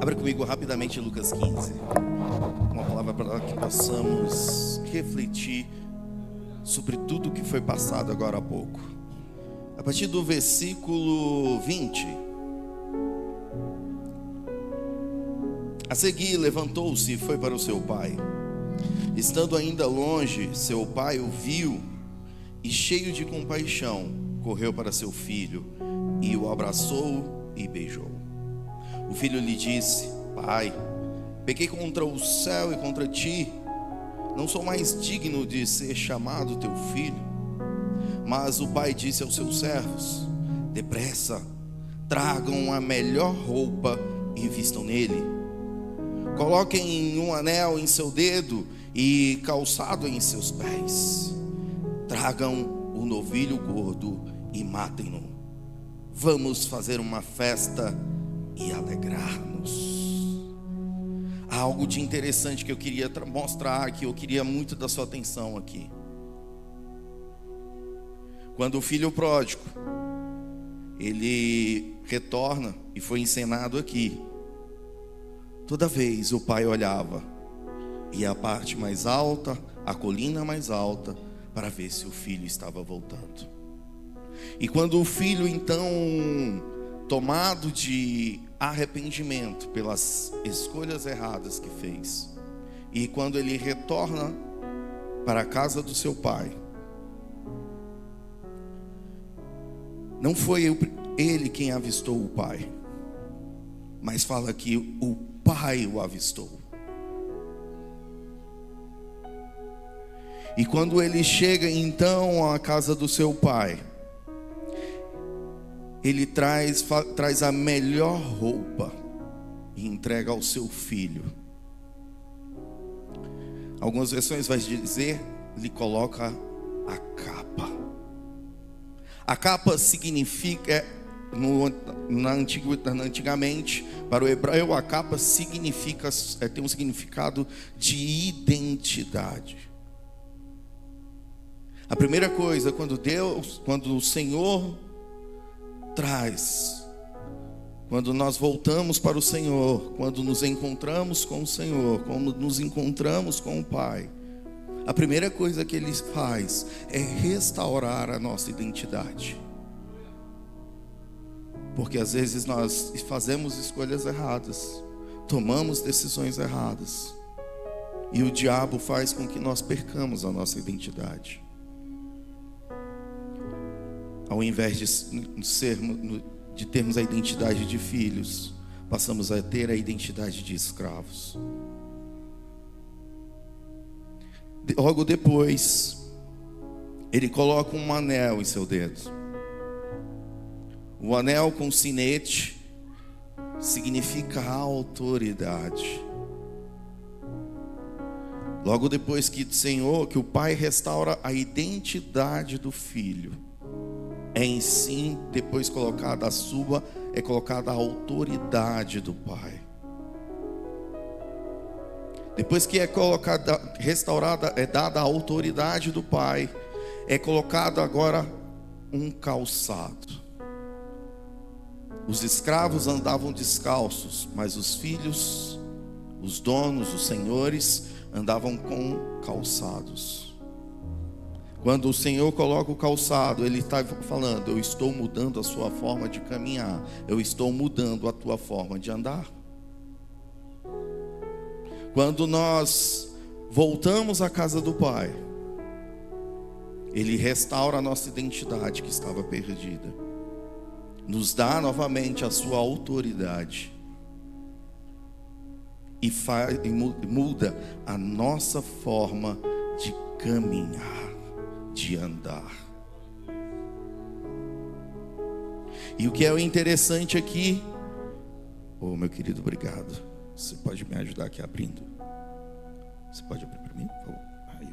Abra comigo rapidamente Lucas 15. Uma palavra para que possamos refletir sobre tudo que foi passado agora há pouco. A partir do versículo 20. A seguir, levantou-se e foi para o seu pai. Estando ainda longe, seu pai o viu e, cheio de compaixão, correu para seu filho e o abraçou e beijou. O filho lhe disse: Pai, pequei contra o céu e contra ti, não sou mais digno de ser chamado teu filho. Mas o pai disse aos seus servos: Depressa, tragam a melhor roupa e vistam nele. Coloquem um anel em seu dedo e calçado em seus pés. Tragam o novilho gordo e matem-no. Vamos fazer uma festa e alegrar-nos. Há algo de interessante que eu queria mostrar, que eu queria muito da sua atenção aqui. Quando o filho pródigo, ele retorna, e foi encenado aqui, toda vez o pai olhava, e a parte mais alta, a colina mais alta, para ver se o filho estava voltando. E quando o filho então, tomado de arrependimento pelas escolhas erradas que fez, e quando ele retorna para a casa do seu pai, não foi ele quem avistou o pai, mas fala que o pai o avistou. E quando ele chega então à casa do seu pai, ele traz a melhor roupa e entrega ao seu filho. Algumas versões vai dizer, ele coloca a capa. A capa significa, antigamente, para o hebreu, a capa significa, tem um significado de identidade. A primeira coisa, quando o Senhor traz, quando nós voltamos para o Senhor, quando nos encontramos com o Senhor, quando nos encontramos com o Pai, a primeira coisa que Ele faz é restaurar a nossa identidade. Porque às vezes nós fazemos escolhas erradas, tomamos decisões erradas, e o diabo faz com que nós percamos a nossa identidade. Ao invés de termos a identidade de filhos, passamos a ter a identidade de escravos. Logo depois, ele coloca um anel em seu dedo. O anel com sinete significa autoridade. Logo depois que o pai restaura a identidade do filho, em si, depois colocada a autoridade do pai. Depois que é colocada, restaurada, é dada a autoridade do pai, é colocado agora um calçado. Os escravos andavam descalços, mas os filhos, os donos, os senhores, andavam com calçados. Quando o Senhor coloca o calçado, Ele está falando: eu estou mudando a sua forma de caminhar, eu estou mudando a tua forma de andar. Quando nós voltamos à casa do Pai, Ele restaura a nossa identidade que estava perdida, nos dá novamente a sua autoridade e muda a nossa forma de caminhar, de andar. E o que é o interessante aqui, meu querido, obrigado. Você pode me ajudar aqui abrindo? Você pode abrir para mim? Aí.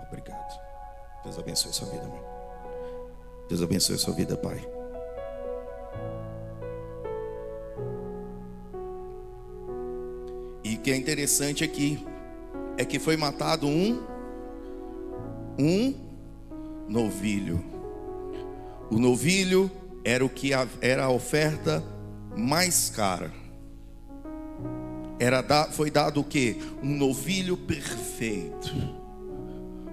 Obrigado. Deus abençoe a sua vida, amor. Deus abençoe a sua vida, Pai. E o que é interessante aqui é que foi matado um novilho. O novilho era a oferta mais cara. Foi dado o quê? Um novilho perfeito,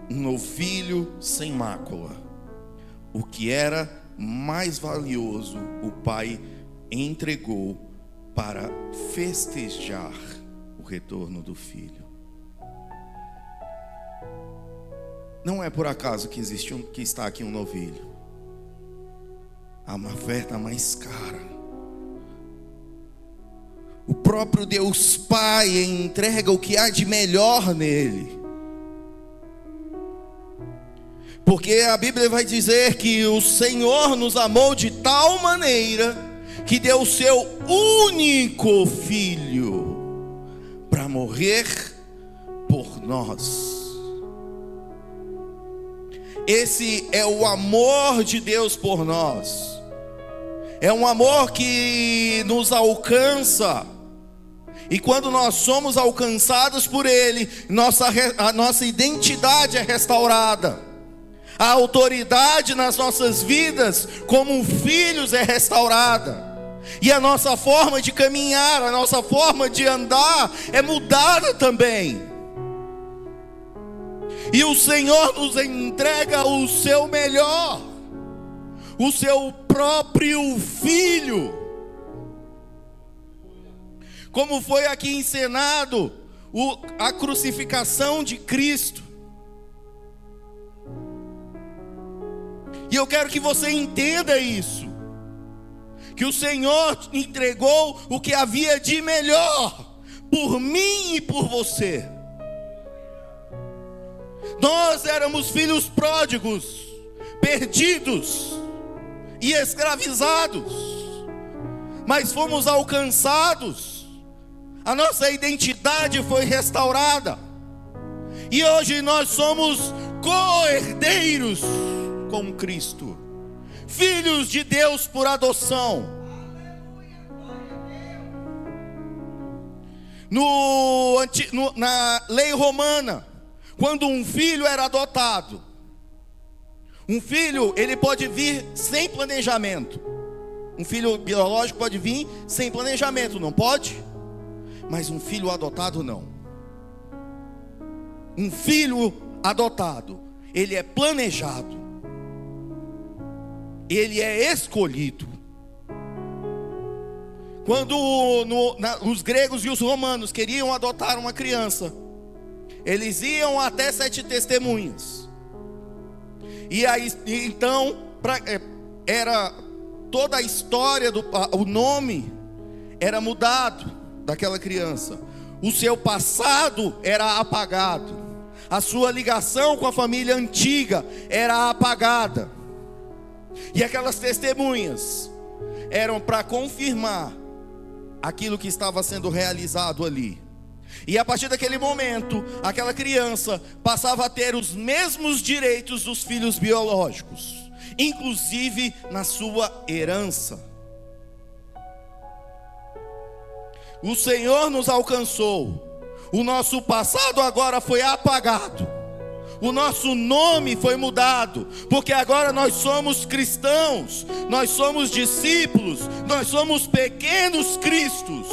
um novilho sem mácula. O que era mais valioso, o pai entregou para festejar o retorno do filho. Não é por acaso que que está aqui um novilho. A oferta mais cara. O próprio Deus Pai entrega o que há de melhor nele. Porque a Bíblia vai dizer que o Senhor nos amou de tal maneira que deu o seu único filho para morrer por nós. Esse é o amor de Deus por nós. É um amor que nos alcança. E quando nós somos alcançados por Ele, a nossa identidade é restaurada. A autoridade nas nossas vidas, como filhos, é restaurada. E a nossa forma de caminhar, a nossa forma de andar é mudada também. E o Senhor nos entrega o seu melhor, o seu próprio Filho. Como foi aqui encenado a crucificação de Cristo. E eu quero que você entenda isso, que o Senhor entregou o que havia de melhor por mim e por você. Nós éramos filhos pródigos, perdidos e escravizados, mas fomos alcançados. A nossa identidade foi restaurada. E hoje nós somos co-herdeiros com Cristo, filhos de Deus por adoção. Na lei romana, quando um filho era adotado, um filho, ele pode vir sem planejamento. Um filho biológico pode vir sem planejamento, não pode? Mas um filho adotado não. Um filho adotado, ele é planejado, ele é escolhido. Quando os gregos e os romanos queriam adotar uma criança, eles iam até 7 testemunhas. E aí então era toda a história o nome era mudado daquela criança. O seu passado era apagado. A sua ligação com a família antiga era apagada. E aquelas testemunhas eram para confirmar aquilo que estava sendo realizado ali. E a partir daquele momento, aquela criança passava a ter os mesmos direitos dos filhos biológicos, inclusive na sua herança. O Senhor nos alcançou. O nosso passado agora foi apagado. O nosso nome foi mudado, porque agora nós somos cristãos, nós somos discípulos, nós somos pequenos cristos.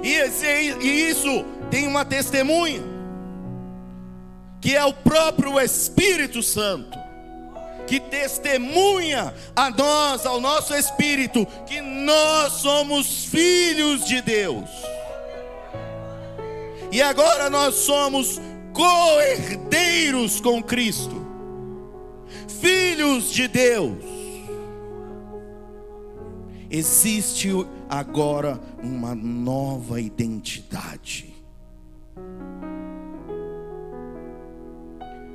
E isso tem uma testemunha, que é o próprio Espírito Santo, que testemunha a nós, ao nosso espírito, que nós somos filhos de Deus. E agora nós somos co-herdeiros com Cristo, filhos de Deus. Existe agora uma nova identidade.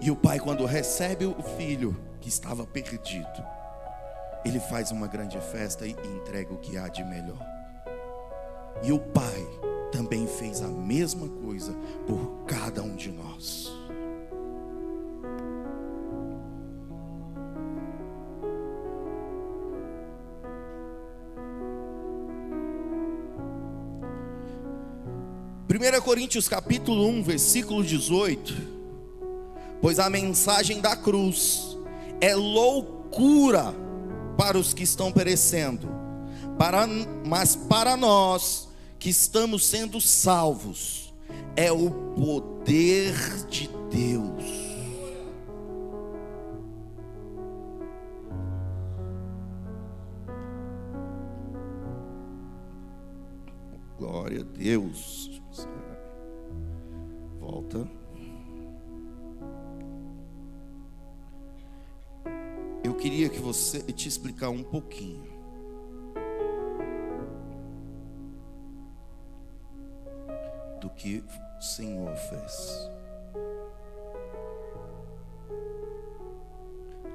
E o pai, quando recebe o filho que estava perdido, ele faz uma grande festa e entrega o que há de melhor. E o pai também fez a mesma coisa por cada um de nós. Primeira Coríntios capítulo 1, versículo 18. Pois a mensagem da cruz é loucura para os que estão perecendo, mas para nós que estamos sendo salvos, é o poder de Deus. Glória a Deus. Volta. Eu queria que você te explicar um pouquinho do que o Senhor fez.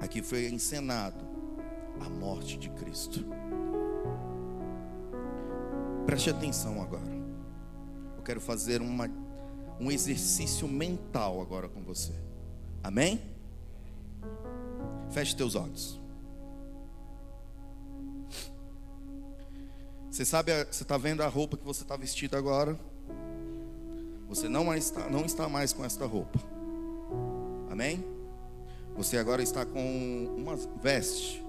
Aqui foi encenado a morte de Cristo. Preste atenção agora. Eu quero fazer um exercício mental agora com você. Amém? Feche teus olhos. Você está vendo a roupa que você está vestido agora? Você não está mais com esta roupa. Amém? Você agora está com uma veste.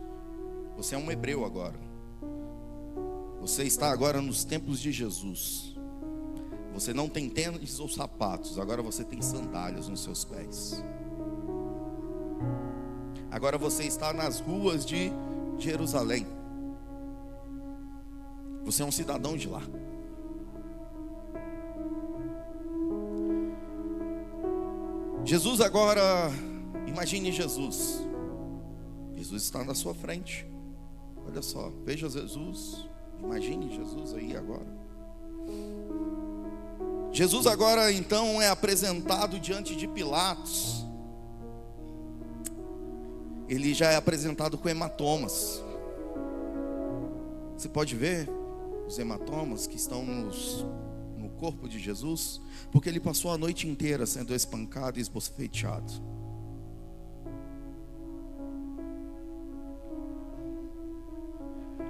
Você é um hebreu agora. Você está agora nos templos de Jesus. Você não tem tênis ou sapatos. Agora você tem sandálias nos seus pés. Agora você está nas ruas de Jerusalém. Você é um cidadão de lá. Jesus agora, imagine Jesus. Jesus está na sua frente. Olha só, veja Jesus. Imagine Jesus aí agora. Jesus agora então é apresentado diante de Pilatos. Ele já é apresentado com hematomas. Você pode ver os hematomas que estão no corpo de Jesus, porque ele passou a noite inteira sendo espancado e esbofeteado.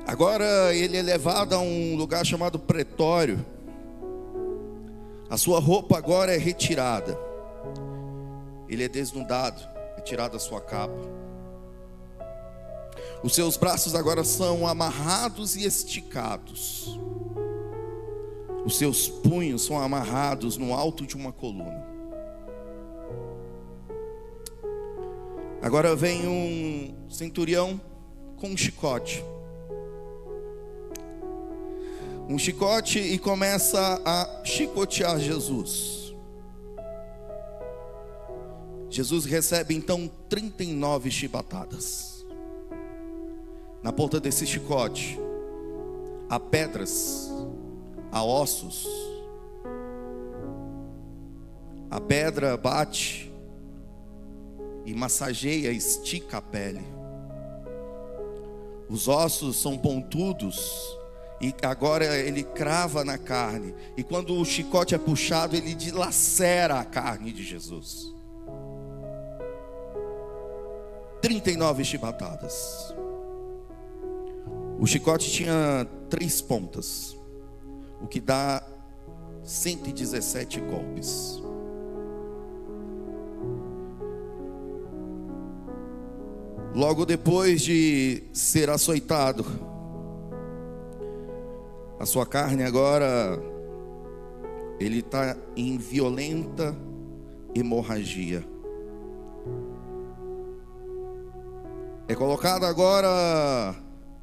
Agora ele é levado a um lugar chamado pretório. A sua roupa agora é retirada. Ele é desnudado, é tirada a sua capa. Os seus braços agora são amarrados e esticados. Os seus punhos são amarrados no alto de uma coluna. Agora vem um centurião com um chicote. Um chicote e começa a chicotear Jesus. Jesus recebe então 39 chibatadas. Na ponta desse chicote há pedras, há ossos. A pedra bate e massageia, estica a pele. Os ossos são pontudos e agora ele crava na carne. E quando o chicote é puxado, ele dilacera a carne de Jesus. 39 chibatadas. O chicote tinha 3 pontas, o que dá 117 golpes. Logo depois de ser açoitado, a sua carne agora, ele está em violenta hemorragia. É colocado agora,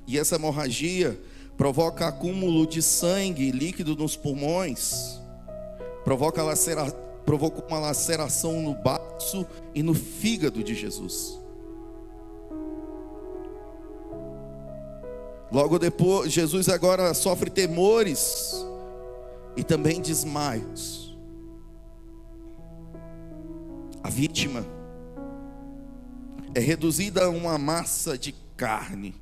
e essa hemorragia provoca acúmulo de sangue líquido nos pulmões, provoca uma laceração no baço e no fígado de Jesus. Logo depois, Jesus agora sofre temores e também desmaios. A vítima é reduzida a uma massa de carne,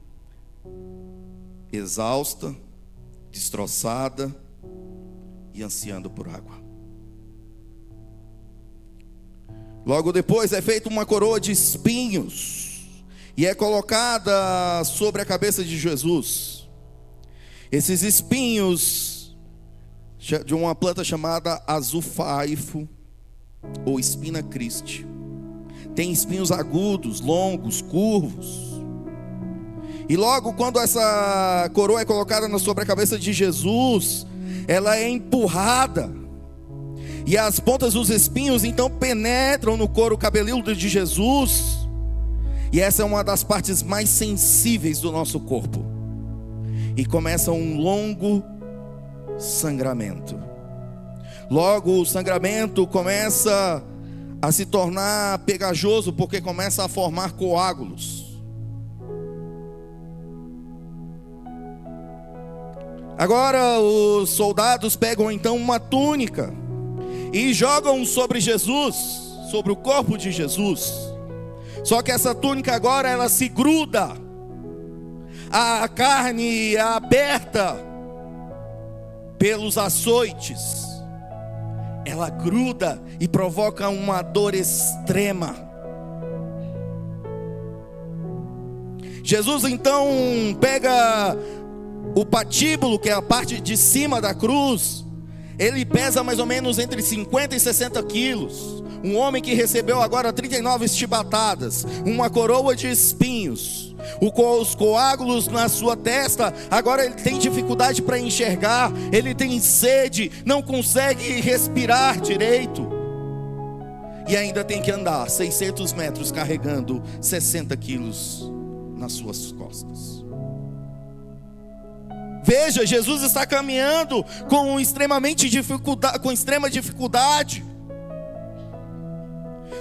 exausta, destroçada e ansiando por água. Logo depois é feita uma coroa de espinhos e é colocada sobre a cabeça de Jesus. Esses espinhos de uma planta chamada azufaifo ou espina Christi. Tem espinhos agudos, longos, curvos. E logo quando essa coroa é colocada sobre a cabeça de Jesus, ela é empurrada. E as pontas dos espinhos então penetram no couro cabeludo de Jesus. E essa é uma das partes mais sensíveis do nosso corpo. E começa um longo sangramento. Logo o sangramento começa a se tornar pegajoso, porque começa a formar coágulos. Agora os soldados pegam então uma túnica e jogam sobre Jesus, sobre o corpo de Jesus. Só que essa túnica agora ela se gruda, a carne é aberta pelos açoites, ela gruda e provoca uma dor extrema. Jesus então pega o patíbulo, que é a parte de cima da cruz. Ele pesa mais ou menos entre 50 e 60 quilos. Um homem que recebeu agora 39 chibatadas, uma coroa de espinhos, os coágulos na sua testa. Agora ele tem dificuldade para enxergar, ele tem sede, não consegue respirar direito. E ainda tem que andar 600 metros carregando 60 quilos nas suas costas. Veja, Jesus está caminhando com extrema dificuldade.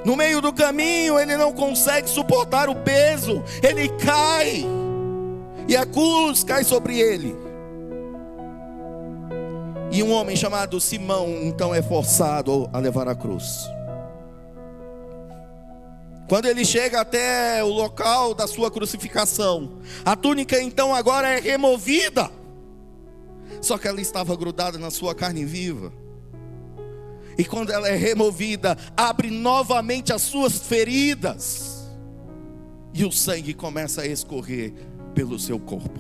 No meio do caminho ele não consegue suportar o peso, ele cai, e a cruz cai sobre ele. E um homem chamado Simão então é forçado a levar a cruz. Quando ele chega até o local da sua crucificação, a túnica então agora é removida. Só que ela estava grudada na sua carne viva. E quando ela é removida, abre novamente as suas feridas. E o sangue começa a escorrer pelo seu corpo.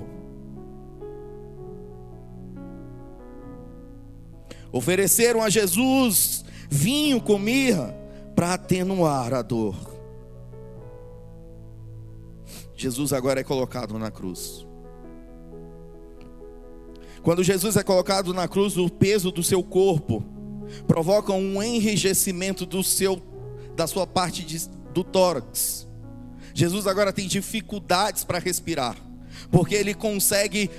Ofereceram a Jesus vinho com mirra para atenuar a dor. Jesus agora é colocado na cruz. Quando Jesus é colocado na cruz, o peso do seu corpo provoca um enrijecimento da sua parte do tórax. Jesus agora tem dificuldades para respirar, porque ele consegue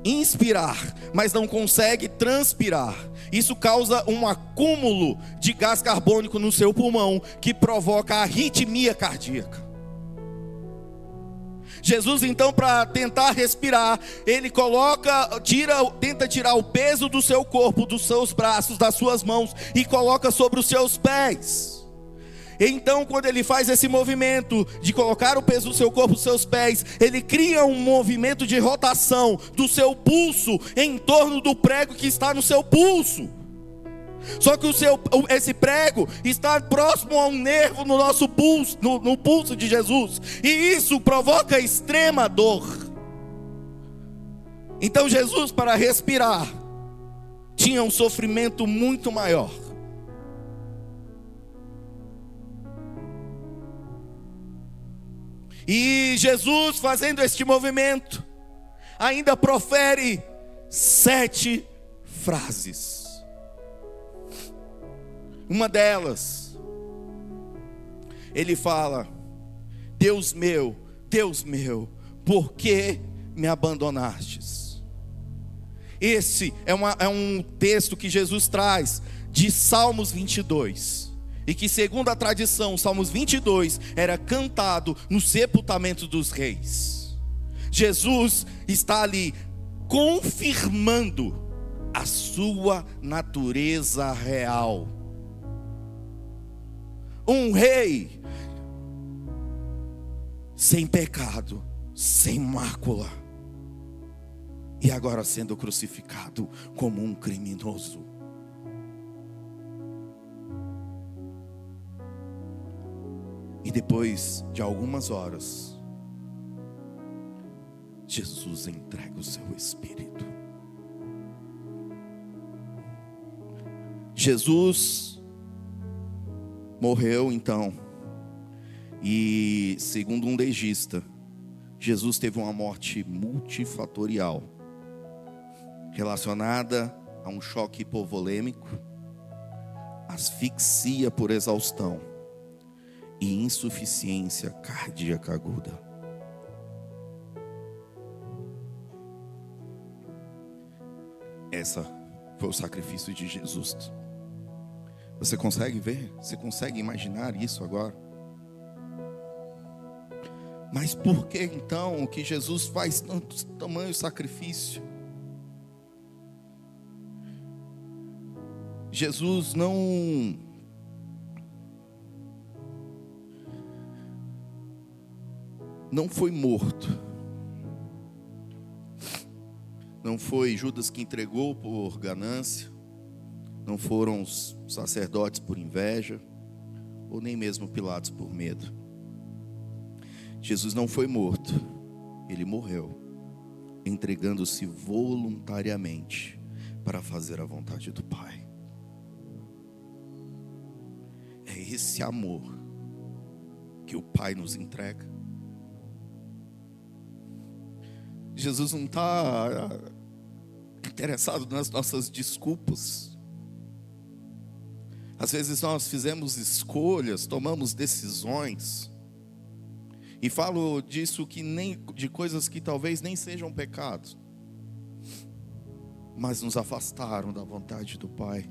inspirar, mas não consegue transpirar. Isso causa um acúmulo de gás carbônico no seu pulmão, que provoca arritmia cardíaca. Jesus então, para tentar respirar, ele tenta tirar o peso do seu corpo, dos seus braços, das suas mãos, e coloca sobre os seus pés. Então, quando ele faz esse movimento de colocar o peso do seu corpo nos seus pés, ele cria um movimento de rotação do seu pulso em torno do prego que está no seu pulso. Só que esse prego está próximo a um nervo no nosso pulso, no pulso de Jesus, e isso provoca extrema dor. Então Jesus, para respirar, tinha um sofrimento muito maior. E Jesus, fazendo este movimento, ainda profere 7 frases. Uma delas, ele fala: Deus meu, por que me abandonastes? Esse é um texto que Jesus traz de Salmos 22. E que, segundo a tradição, Salmos 22 era cantado no sepultamento dos reis. Jesus está ali confirmando a sua natureza real. Um rei sem pecado, sem mácula, e agora sendo crucificado como um criminoso. E depois de algumas horas, Jesus entrega o seu espírito. Jesus morreu então, e segundo um legista, Jesus teve uma morte multifatorial, relacionada a um choque hipovolêmico, asfixia por exaustão e insuficiência cardíaca aguda. Essa foi o sacrifício de Jesus. Você consegue ver? Você consegue imaginar isso agora? Mas por que então que Jesus faz tanto tamanho sacrifício? Jesus não foi morto. Não foi Judas que entregou por ganância. Não foram os sacerdotes por inveja, ou nem mesmo Pilatos por medo. Jesus não foi morto, ele morreu, entregando-se voluntariamente para fazer a vontade do Pai. É esse amor que o Pai nos entrega. Jesus não está interessado nas nossas desculpas. Às vezes nós fizemos escolhas, tomamos decisões, e falo disso que nem de coisas que talvez nem sejam pecados, mas nos afastaram da vontade do Pai.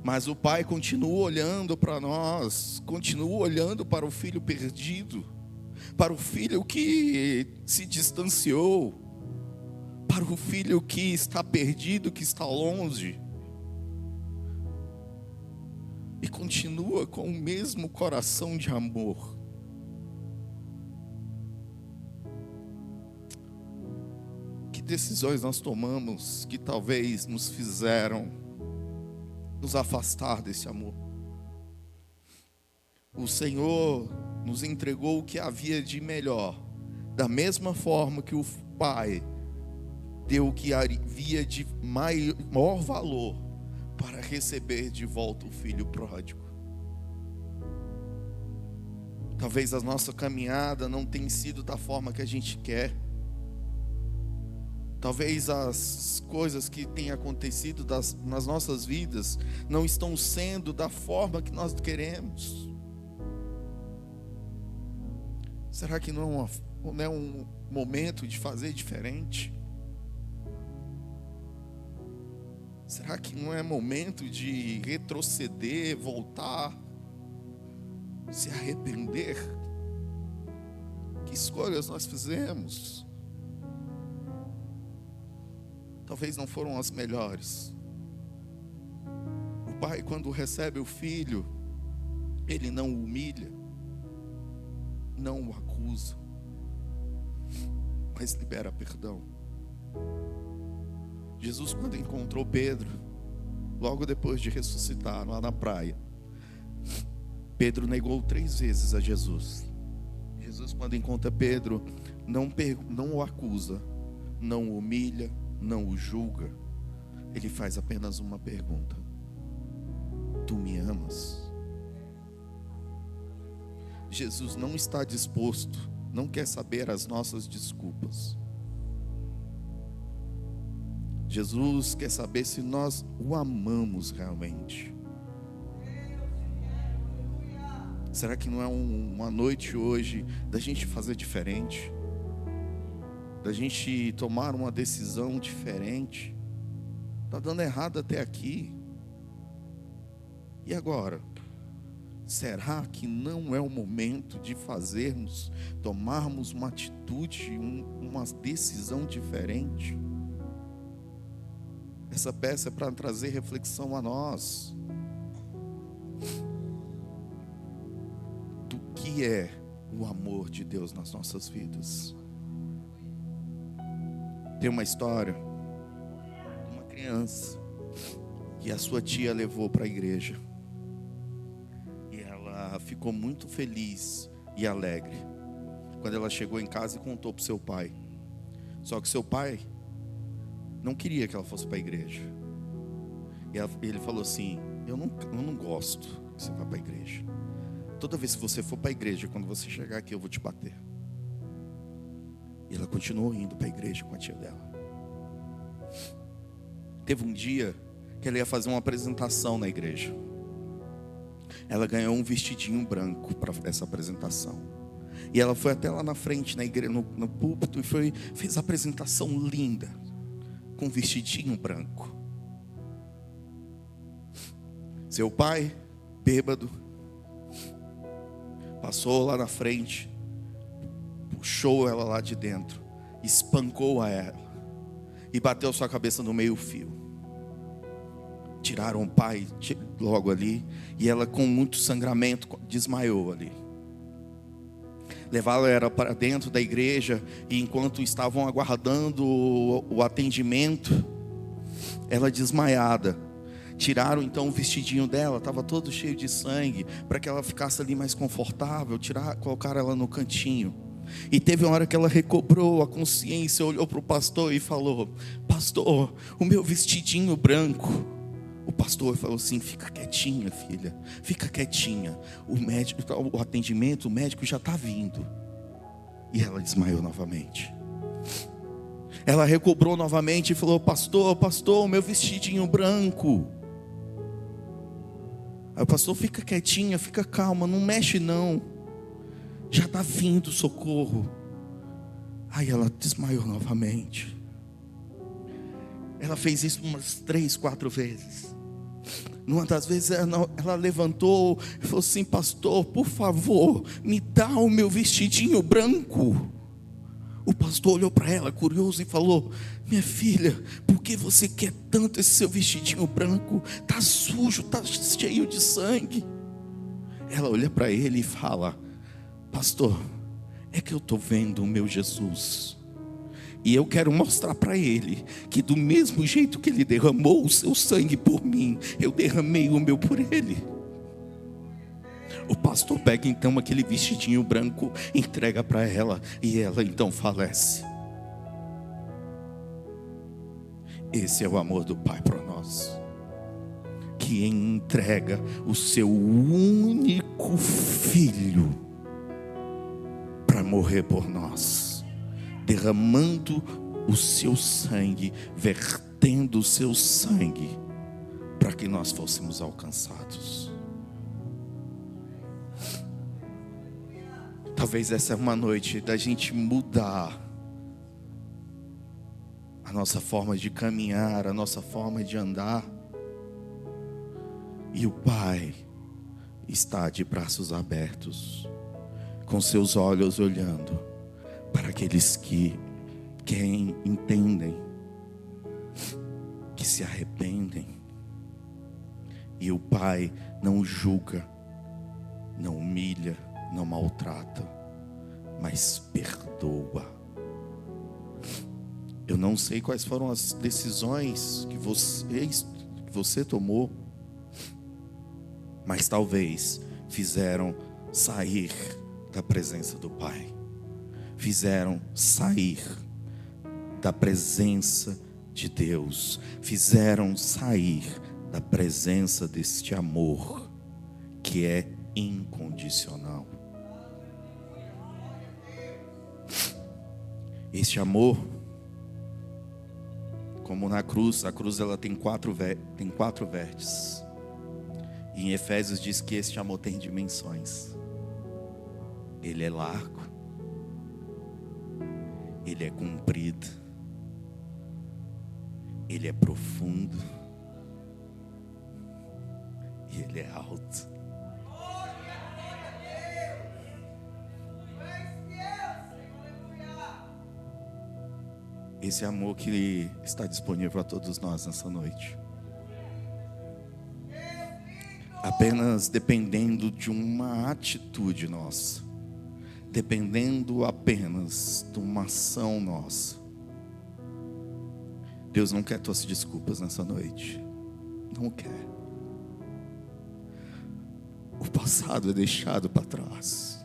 Mas o Pai continua olhando para nós, continua olhando para o filho perdido, para o filho que se distanciou, para o filho que está perdido, que está longe, e continua com o mesmo coração de amor. Que decisões nós tomamos que talvez nos fizeram nos afastar desse amor? O Senhor nos entregou o que havia de melhor, da mesma forma que o Pai deu o que havia de maior valor para receber de volta o filho pródigo. Talvez a nossa caminhada não tenha sido da forma que a gente quer. Talvez as coisas que têm acontecido nas nossas vidas não estão sendo da forma que nós queremos. Será que não é um momento de fazer diferente? Será que não é momento de retroceder, voltar, se arrepender? Que escolhas nós fizemos? Talvez não foram as melhores. O Pai, quando recebe o filho, ele não o humilha, não o acusa, mas libera perdão. Jesus, quando encontrou Pedro, logo depois de ressuscitar lá na praia, Pedro negou 3 vezes a Jesus. Jesus, quando encontra Pedro, não o acusa, não o humilha, não o julga. Ele faz apenas uma pergunta: tu me amas? Jesus não está disposto, não quer saber as nossas desculpas. Jesus quer saber se nós o amamos realmente. Será que não é uma noite hoje da gente fazer diferente? Da gente tomar uma decisão diferente? Está dando errado até aqui. E agora? Será que não é o momento de tomarmos uma atitude, uma decisão diferente? Essa peça é para trazer reflexão a nós do que é o amor de Deus nas nossas vidas. Tem uma história de uma criança que a sua tia levou para a igreja, e ela ficou muito feliz e alegre quando ela chegou em casa e contou para o seu pai. Só que seu pai não queria que ela fosse para a igreja. E ele falou assim: eu não gosto que você vá para a igreja. toda vez que você for para a igreja, quando você chegar aqui, eu vou te bater. E ela continuou indo para a igreja com a tia dela. Teve um dia que ela ia fazer uma apresentação na igreja. Ela ganhou um vestidinho branco para essa apresentação. E ela foi até lá na frente, na igreja, no púlpito, e fez a apresentação linda, com um vestidinho branco. Seu pai, bêbado, passou lá na frente, puxou ela lá de dentro, espancou a ela e bateu sua cabeça no meio-fio. Tiraram o pai logo ali, e ela, com muito sangramento, desmaiou ali. Levaram ela para dentro da igreja, e enquanto estavam aguardando o atendimento, ela desmaiada. Tiraram então o vestidinho dela, estava todo cheio de sangue, para que ela ficasse ali mais confortável. Colocaram ela no cantinho. E teve uma hora que ela recobrou a consciência, olhou para o pastor e falou: pastor, o meu vestidinho branco. O pastor falou assim: fica quietinha, filha, fica quietinha. O atendimento, o médico já está vindo. E ela desmaiou novamente. Ela recobrou novamente e falou: pastor, o meu vestidinho branco. Aí o pastor: fica quietinha, fica calma, não mexe não, já está vindo socorro. Aí ela desmaiou novamente. Ela fez isso umas 3, 4 vezes. Numa das vezes ela levantou e falou assim: pastor, por favor, me dá o meu vestidinho branco. O pastor olhou para ela, curioso, e falou: minha filha, por que você quer tanto esse seu vestidinho branco? Está sujo, está cheio de sangue. Ela olha para ele e fala: pastor, é que eu estou vendo o meu Jesus, e eu quero mostrar para ele que do mesmo jeito que ele derramou o seu sangue por mim, eu derramei o meu por ele. O pastor pega então aquele vestidinho branco, entrega para ela, e ela então falece. Esse é o amor do Pai para nós, que entrega o seu único filho para morrer por nós, derramando o seu sangue, vertendo o seu sangue, para que nós fôssemos alcançados. Talvez essa é uma noite da gente mudar a nossa forma de caminhar, a nossa forma de andar. E o Pai está de braços abertos, com seus olhos olhando para aqueles que entendem, que se arrependem. E o Pai não julga, não humilha, não maltrata, mas perdoa. Eu não sei quais foram as decisões que você tomou, mas talvez fizeram sair da presença do Pai, fizeram sair da presença de Deus, fizeram sair da presença deste amor que é incondicional. Este amor, como na cruz, a cruz ela tem 4 vértices. E em Efésios diz que este amor tem dimensões. Ele é largo, ele é comprido, ele é profundo e ele é alto. Esse amor que está disponível a todos nós nessa noite, apenas dependendo de uma atitude nossa, dependendo apenas de uma ação nossa. Deus não quer tuas desculpas nessa noite, não quer. O passado é deixado para trás.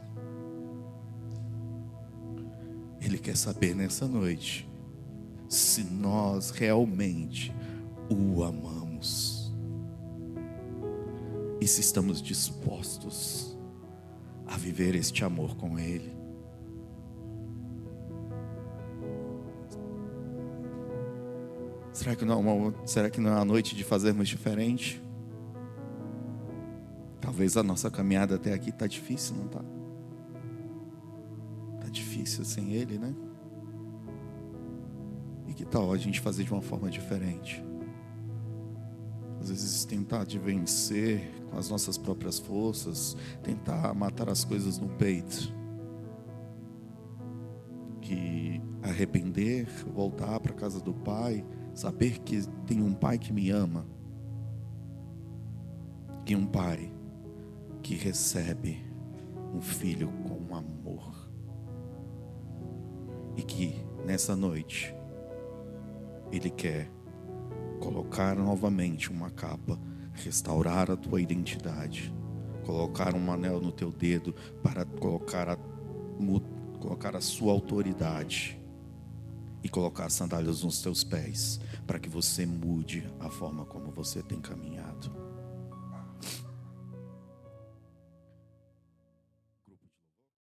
Ele quer saber nessa noite se nós realmente o amamos e se estamos dispostos a viver este amor com Ele. Será que não é uma noite de fazermos diferente? Talvez a nossa caminhada até aqui está difícil, não está? Está difícil sem Ele, né? E que tal a gente fazer de uma forma diferente? Às vezes tentar de vencer com as nossas próprias forças, tentar matar as coisas no peito. E arrepender, voltar para a casa do Pai, saber que tem um Pai que me ama. E um Pai que recebe um filho com amor. E que nessa noite Ele quer colocar novamente uma capa, restaurar a tua identidade, colocar um anel no teu dedo para colocar a sua autoridade e colocar sandálias nos teus pés, para que você mude a forma como você tem caminhado.